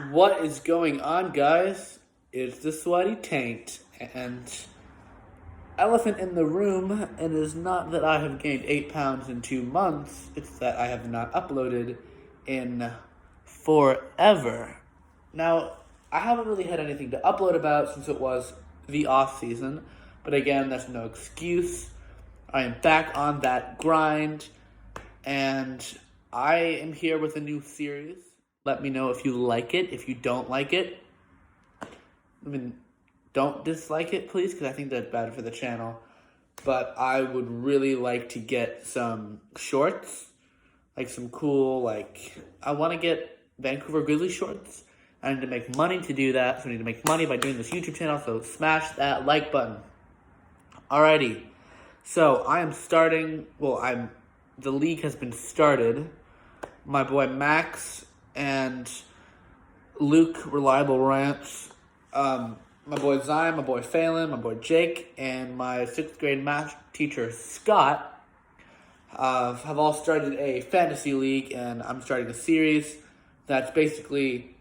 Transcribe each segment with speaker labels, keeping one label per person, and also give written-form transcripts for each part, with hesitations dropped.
Speaker 1: What is going on, guys? It's the Sweaty Taint, and elephant in the room. It is not that I have gained 8 pounds in 2 months, it's that I have not uploaded in forever. Now, I haven't really had anything to upload about since it was the off season, but again, that's no excuse. I am back on that grind, and I am here with a new series. Let me know if you like it. If you don't like it, don't dislike it, please, because I think that's bad for the channel. But I would really like to get some shorts, like some cool, I want to get Vancouver Grizzlies shorts. I need to make money to do that, so I need to make money by doing this YouTube channel, so smash that like button. Alrighty, so I am starting, the league has been started. My boy Max and Luke, Reliable Rants, my boy Zion, my boy Phelan, my boy Jake, and my 6th grade math teacher Scott have all started a fantasy league, and I'm starting a series that's basically,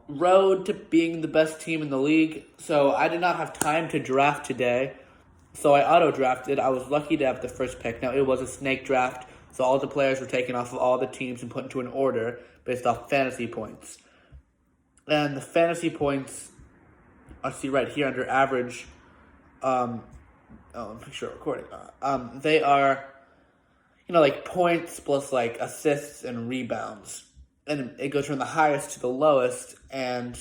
Speaker 1: road to being the best team in the league. So I did not have time to draft today, so I auto-drafted. I was lucky to have the first pick. Now, it was a snake draft, so all the players were taken off of all the teams and put into an order based off fantasy points. And the fantasy points, I see right here under average, make sure I'm recording. They are, points plus, assists and rebounds. And it goes from the highest to the lowest, and,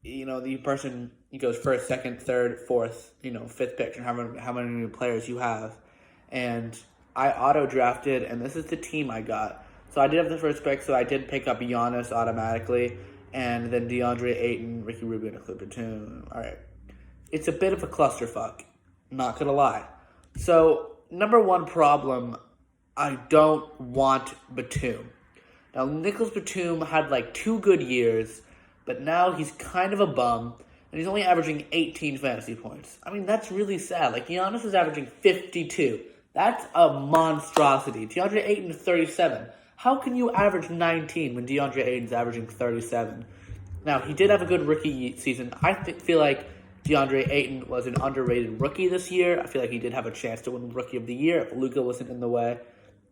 Speaker 1: the person goes first, second, third, fourth, fifth pick, and how many players you have. And I auto-drafted, and this is the team I got. So I did have the first pick, so I did pick up Giannis automatically, and then DeAndre Ayton, Ricky Rubio, and Clipper Batum. All right. It's a bit of a clusterfuck, not going to lie. So, number one problem, I don't want Batum. Now, Nicholas Batum had 2 good years, but now he's kind of a bum, and he's only averaging 18 fantasy points. I mean, that's really sad. Giannis is averaging 52. That's a monstrosity. DeAndre Ayton is 37. How can you average 19 when DeAndre Ayton's averaging 37? Now, he did have a good rookie season. I feel like DeAndre Ayton was an underrated rookie this year. I feel like he did have a chance to win Rookie of the Year if Luka wasn't in the way.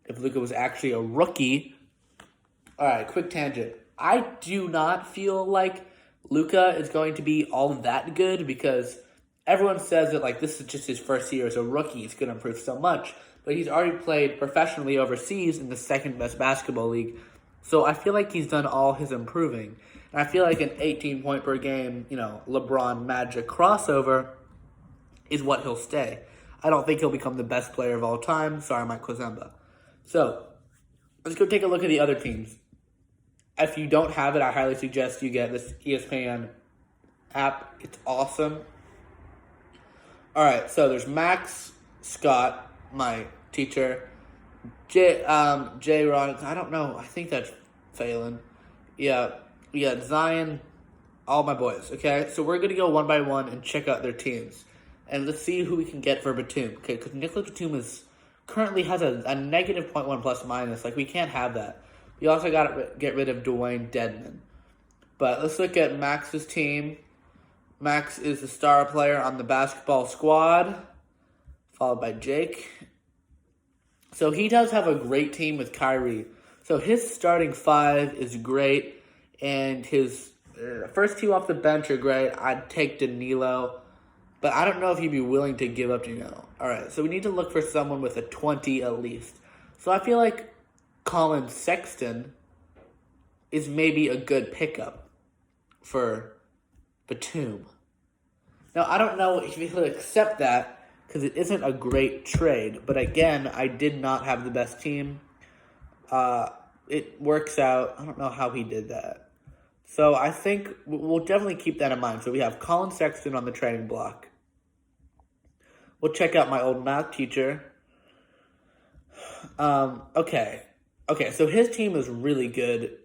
Speaker 1: If Luka was actually a rookie. All right, quick tangent. I do not feel like Luka is going to be all that good because everyone says that this is just his first year as a rookie. He's going to improve so much. But he's already played professionally overseas in the second best basketball league. So I feel like he's done all his improving. And I feel like an 18-point per game, LeBron Magic crossover is what he'll stay. I don't think he'll become the best player of all time. Sorry, Mike Kozemba. So let's go take a look at the other teams. If you don't have it, I highly suggest you get this ESPN app. It's awesome. All right, so there's Max, Scott, my teacher, J. Ron. I don't know. I think that's Phelan. Yeah, Zion, all my boys. Okay, so we're gonna go one by one and check out their teams, and let's see who we can get for Batum. Okay, because Nicholas Batum currently has a negative 0.1 plus minus. We can't have that. We also got to get rid of Dwayne Dedman. But let's look at Max's team. Max is the star player on the basketball squad, followed by Jake. So he does have a great team with Kyrie. So his starting 5 is great, and his first 2 off the bench are great. I'd take Danilo, but I don't know if he'd be willing to give up Danilo. All right, so we need to look for someone with a 20 at least. So I feel like Colin Sexton is maybe a good pickup for Batum. Now, I don't know if he'll accept that because it isn't a great trade. But again, I did not have the best team. It works out. I don't know how he did that. So I think we'll definitely keep that in mind. So we have Colin Sexton on the trading block. We'll check out my old math teacher. Okay, so his team is really good.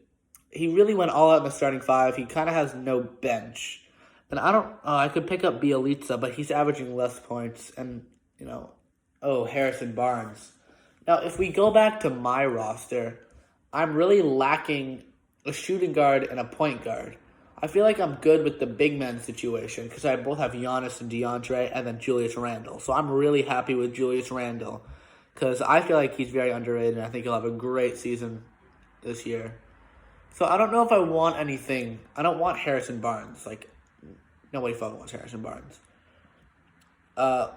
Speaker 1: He really went all out in the starting 5. He kind of has no bench. And I could pick up Bielitsa, but he's averaging less points. And, Harrison Barnes. Now, if we go back to my roster, I'm really lacking a shooting guard, and a point guard. I feel like I'm good with the big men situation because I both have Giannis and DeAndre and then Julius Randle. So I'm really happy with Julius Randle because I feel like he's very underrated and I think he'll have a great season this year. So I don't know if I want anything. I don't want Harrison Barnes. Like, nobody fucking wants Harrison Barnes.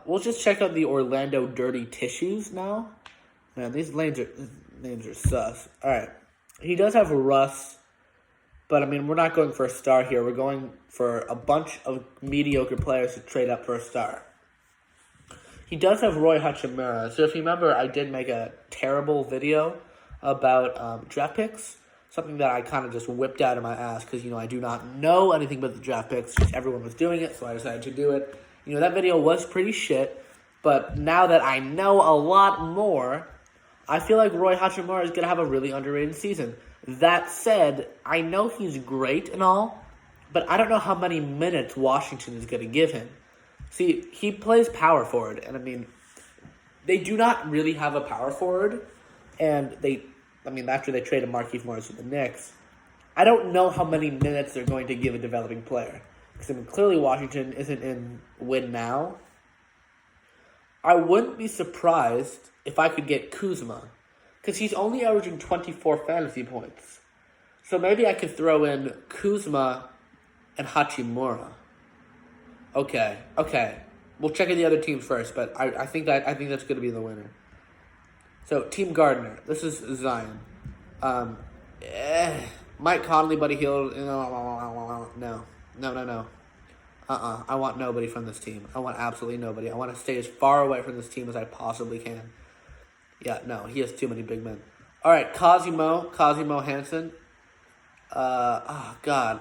Speaker 1: We'll just check out the Orlando Dirty Tissues now. Man, these names are sus. All right. He does have Russ, but, I mean, we're not going for a star here. We're going for a bunch of mediocre players to trade up for a star. He does have Roy Hachimura. So if you remember, I did make a terrible video about draft picks, something that I kind of just whipped out of my ass because, I do not know anything about the draft picks. Just everyone was doing it, so I decided to do it. That video was pretty shit, but now that I know a lot more, I feel like Roy Hachimura is going to have a really underrated season. That said, I know he's great and all, but I don't know how many minutes Washington is going to give him. See, he plays power forward, and I mean, they do not really have a power forward, and after they traded Markieff Morris to the Knicks, I don't know how many minutes they're going to give a developing player. Because clearly Washington isn't in win now. I wouldn't be surprised if I could get Kuzma. Because he's only averaging 24 fantasy points. So maybe I could throw in Kuzma and Hachimura. Okay. We'll check out the other teams first, but I think that's going to be the winner. So, Team Gardner. This is Zion. Mike Conley, Buddy Hield. No. I want nobody from this team. I want absolutely nobody. I want to stay as far away from this team as I possibly can. Yeah, no, he has too many big men. All right, Cosimo Hansen. God.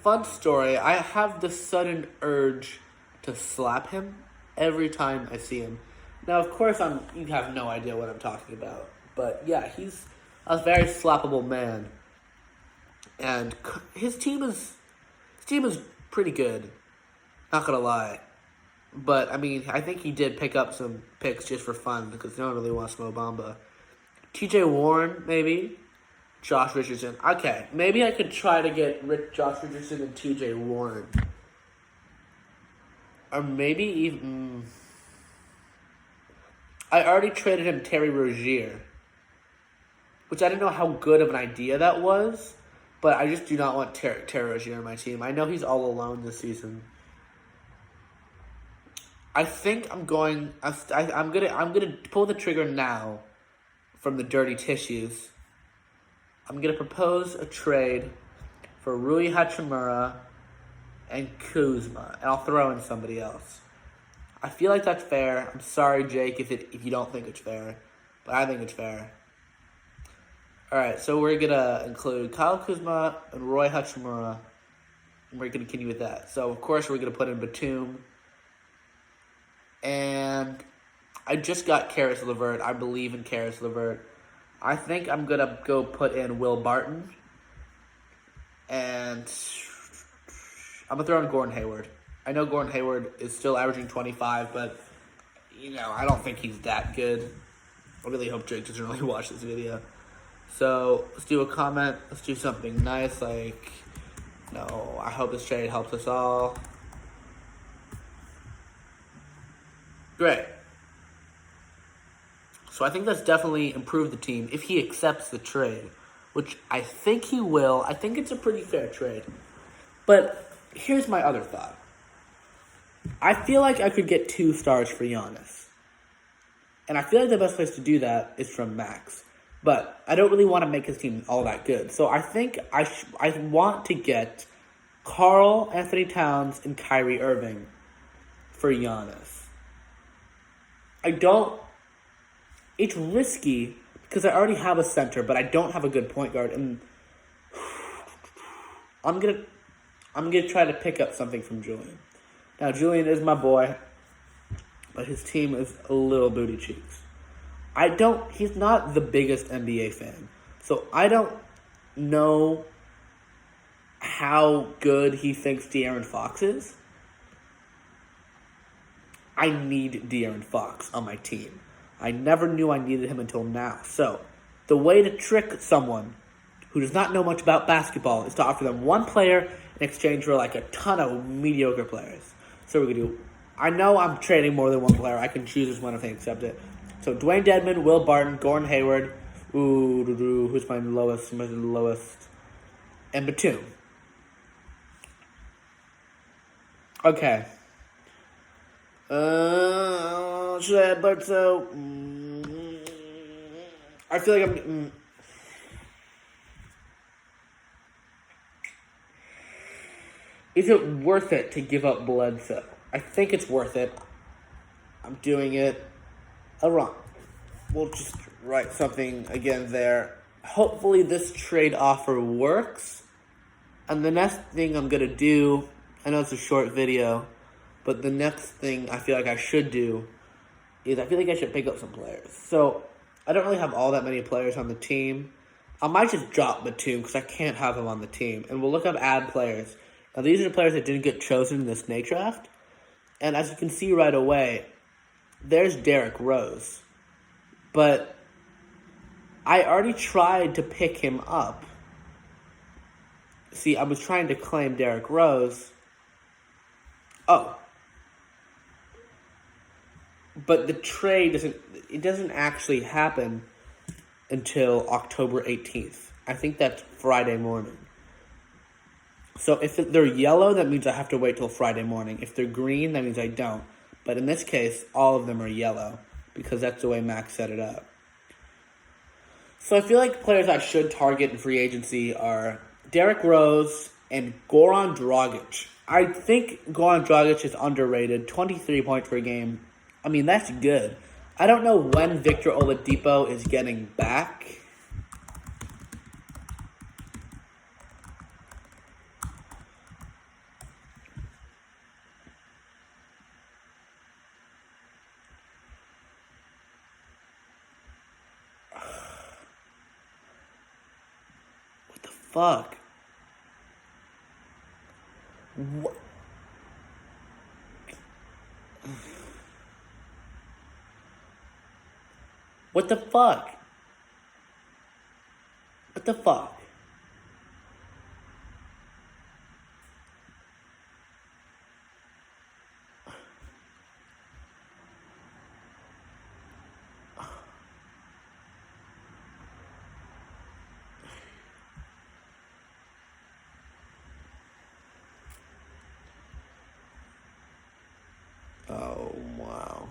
Speaker 1: Fun story. I have the sudden urge to slap him every time I see him. Now, of course, you have no idea what I'm talking about. But, yeah, he's a very slappable man. And his team is pretty good. Not going to lie. But, I mean, I think he did pick up some picks just for fun because no one really wants Mo Bamba. TJ Warren, maybe. Josh Richardson. Okay, maybe I could try to get Josh Richardson and TJ Warren. Or maybe even... I already traded him Terry Rozier, which I didn't know how good of an idea that was, but I just do not want Terry Rozier on my team. I know he's all alone this season. I think I'm gonna pull the trigger now from the Dirty Tissues. I'm gonna propose a trade for Rui Hachimura and Kuzma, and I'll throw in somebody else. I feel like that's fair. I'm sorry, Jake, if you don't think it's fair, but I think it's fair. All right, so we're gonna include Kyle Kuzma and Roy Hachimura, and we're gonna continue with that. So of course we're gonna put in Batum, and I just got Karis LeVert. I believe in Karis LeVert. I think I'm gonna go put in Will Barton, and I'm gonna throw in Gordon Hayward. I know Gordon Hayward is still averaging 25, but, I don't think he's that good. I really hope Jake doesn't really watch this video. So, let's do a comment. Let's do something nice, like, I hope this trade helps us all. Great. So, I think that's definitely improved the team if he accepts the trade, which I think he will. I think it's a pretty fair trade. But here's my other thought. I feel like I could get 2 stars for Giannis. And I feel like the best place to do that is from Max. But I don't really want to make his team all that good. So I think I want to get Karl Anthony Towns and Kyrie Irving for Giannis. It's risky because I already have a center, but I don't have a good point guard. And I'm gonna try to pick up something from Julian. Now, Julian is my boy, but his team is a little booty cheeks. He's not the biggest NBA fan, so I don't know how good he thinks De'Aaron Fox is. I need De'Aaron Fox on my team. I never knew I needed him until now. So, the way to trick someone who does not know much about basketball is to offer them one player in exchange for like a ton of mediocre players. So we're going to do, I know I'm trading more than one player. I can choose which one if they accept it. So Dwayne Dedmon, Will Barton, Gordon Hayward, who's my lowest, and Batum. Okay. Should I add Bledsoe? I feel like I'm... Is it worth it to give up Bledsoe? I think it's worth it. I'm doing it wrong. We'll just write something again there. Hopefully this trade offer works. And the next thing I'm going to do, I know it's a short video, but the next thing I feel like I should do is I feel like I should pick up some players. So I don't really have all that many players on the team. I might just drop Batum because I can't have him on the team. And we'll look up add players. Now, these are the players that didn't get chosen in the snake draft. And as you can see right away, there's Derrick Rose. But I already tried to pick him up. See, I was trying to claim Derrick Rose. Oh. But the trade doesn't actually happen until October 18th. I think that's Friday morning. So if they're yellow, that means I have to wait till Friday morning. If they're green, that means I don't. But in this case, all of them are yellow because that's the way Max set it up. So I feel like players I should target in free agency are Derrick Rose and Goran Dragic. I think Goran Dragic is underrated. 23 points per game. I mean, that's good. I don't know when Victor Oladipo is getting back. What the fuck? What? What the fuck? What the fuck? Oh, wow.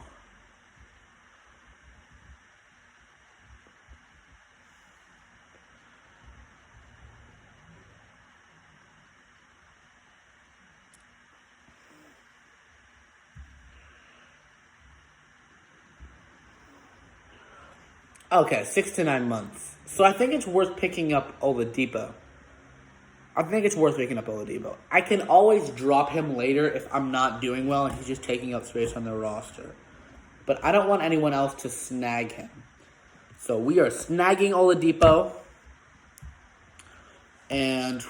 Speaker 1: Okay, 6 to 9 months. So I think it's worth picking up Oladipo. I can always drop him later if I'm not doing well and he's just taking up space on the roster. But I don't want anyone else to snag him. So we are snagging Oladipo. And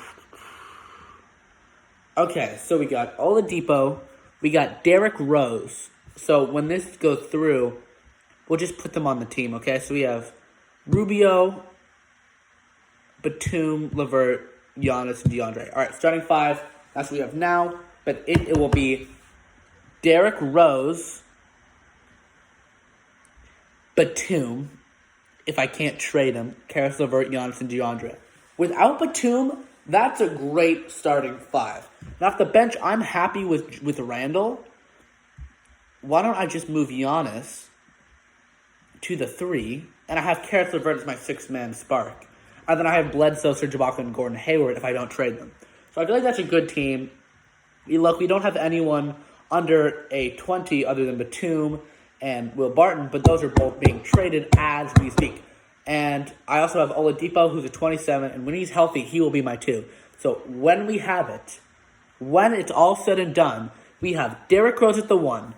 Speaker 1: okay, so we got Oladipo. We got Derrick Rose. So when this goes through, we'll just put them on the team, okay? So we have Rubio, Batum, LeVert, Giannis, and DeAndre. All right, starting five. That's what we have now. But it will be Derrick Rose, Batum, if I can't trade him, Karis LeVert, Giannis, and DeAndre. Without Batum, that's a great starting five. Now, off the bench, I'm happy with Randall. Why don't I just move Giannis to the 3, and I have Karis LeVert as my 6-man spark. And then I have Bledsoe, Serge Ibaka, and Gordon Hayward if I don't trade them. So I feel like that's a good team. We don't have anyone under a 20 other than Batum and Will Barton, but those are both being traded as we speak. And I also have Oladipo, who's a 27, and when he's healthy, he will be my 2. So when we have it, when it's all said and done, we have Derrick Rose at the 1,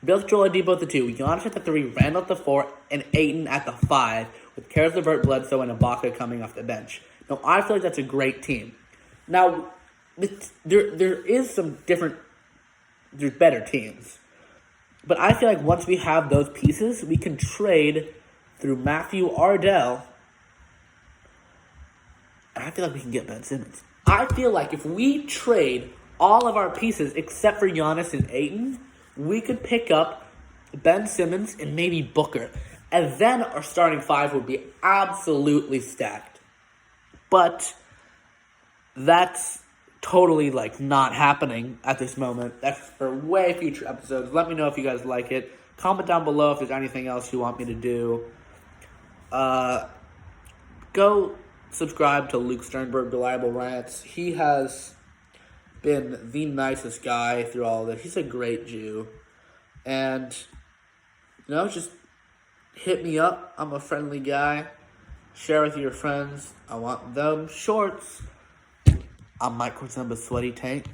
Speaker 1: Victor Oladipo at the 2, Giannis at the 3, Randall at the 4, and Ayton at the 5, with Karis LeVert, Bledsoe, and Ibaka coming off the bench. Now, I feel like that's a great team. Now, there is some different, there's better teams. But I feel like once we have those pieces, we can trade through Matthew Ardell And I feel like we can get Ben Simmons. I feel like if we trade all of our pieces except for Giannis and Ayton, we could pick up Ben Simmons and maybe Booker. And then our starting five would be absolutely stacked. But that's totally not happening at this moment. That's for way future episodes. Let me know if you guys like it. Comment down below if there's anything else you want me to do. Go subscribe to Luke Sternberg Reliable Rants. He has been the nicest guy through all of this. He's a great Jew. And, just hit me up. I'm a friendly guy. Share with your friends. I want them shorts. I'm Mike Corsemba Sweaty Tank.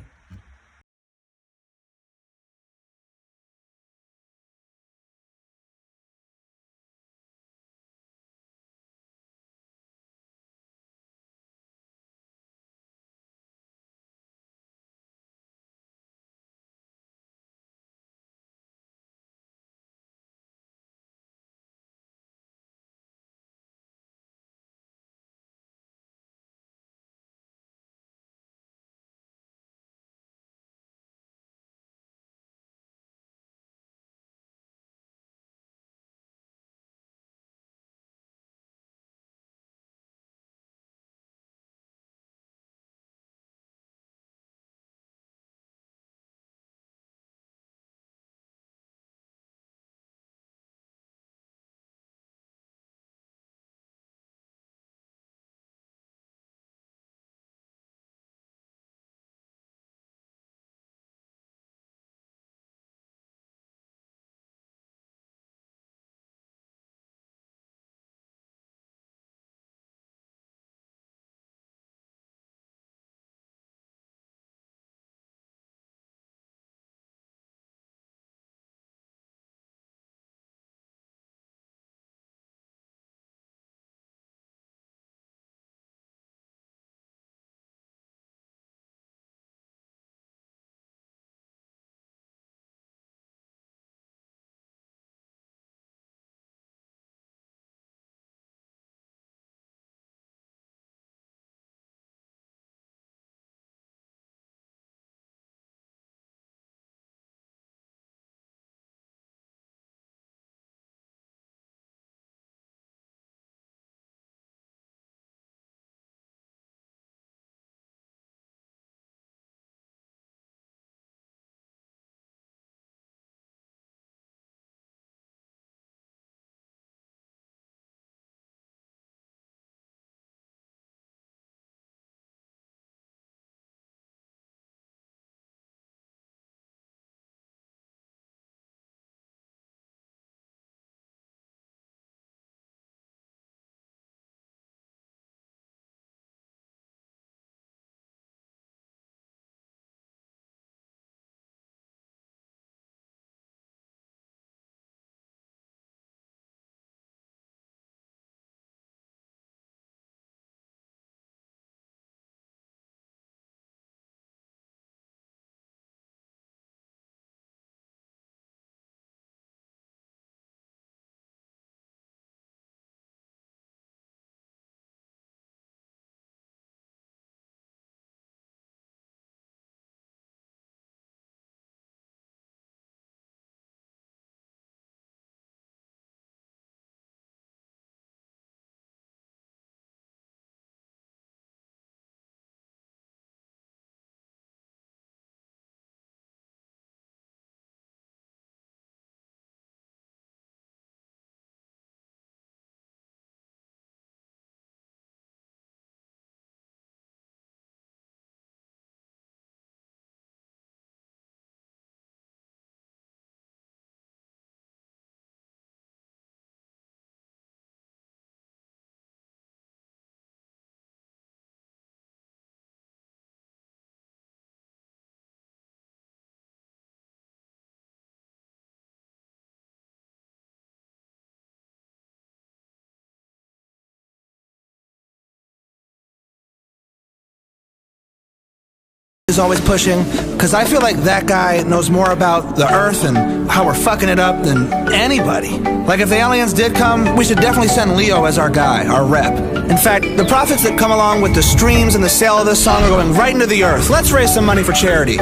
Speaker 2: is always pushing, because I feel like that guy knows more about the Earth and how we're fucking it up than anybody. Like, if the aliens did come, we should definitely send Leo as our guy, our rep. In fact, the profits that come along with the streams and the sale of this song are going right into the Earth. Let's raise some money for charity.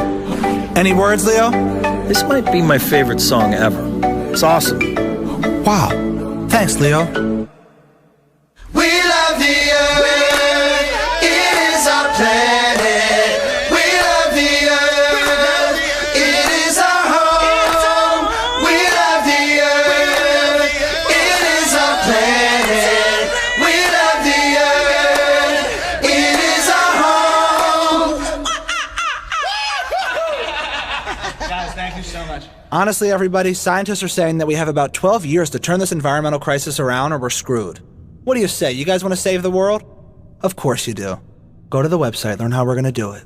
Speaker 2: Any words, Leo?
Speaker 3: This might be my favorite song ever. It's awesome.
Speaker 2: Wow. Thanks, Leo.
Speaker 4: We love the Earth, it is our planet. We love the Earth, it is our home. We love the Earth, it is our planet. We love the Earth, it is our home.
Speaker 1: Guys, thank you so much.
Speaker 2: Honestly, everybody, scientists are saying that we have about 12 years to turn this environmental crisis around or we're screwed. What do you say? You guys want to save the world? Of course you do. Go to the website, learn how we're going to do it.